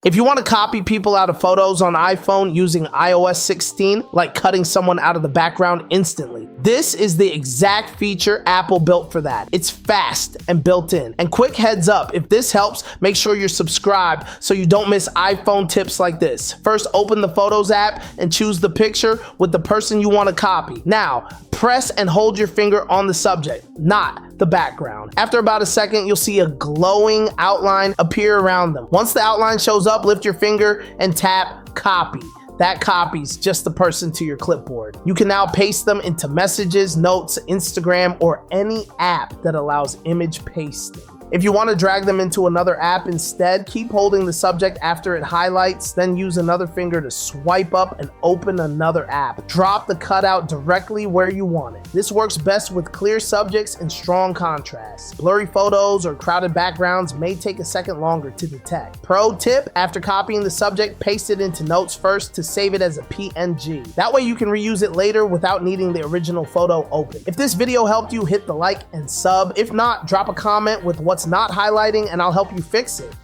If you want to copy people out of photos on iPhone using iOS 16, like cutting someone out of the background instantly, this is the exact feature Apple built for that. It's fast and built in. And quick heads up, if this helps, make sure you're subscribed so you don't miss iPhone tips like this. First, open the Photos app and choose the picture with the person you want to copy. Now, press and hold your finger on the subject, not the background. After about a second, you'll see a glowing outline appear around them. Once the outline shows up, lift your finger and tap copy. That copies just the person to your clipboard. You can now paste them into messages, notes, Instagram, or any app that allows image pasting. If you want to drag them into another app instead, keep holding the subject after it highlights, then use another finger to swipe up and open another app. Drop the cutout directly where you want it. This works best with clear subjects and strong contrast. Blurry photos or crowded backgrounds may take a second longer to detect. Pro tip, after copying the subject, paste it into Notes first to save it as a PNG. That way you can reuse it later without needing the original photo open. If this video helped you, hit the like and sub. If not, drop a comment with what's not highlighting and I'll help you fix it.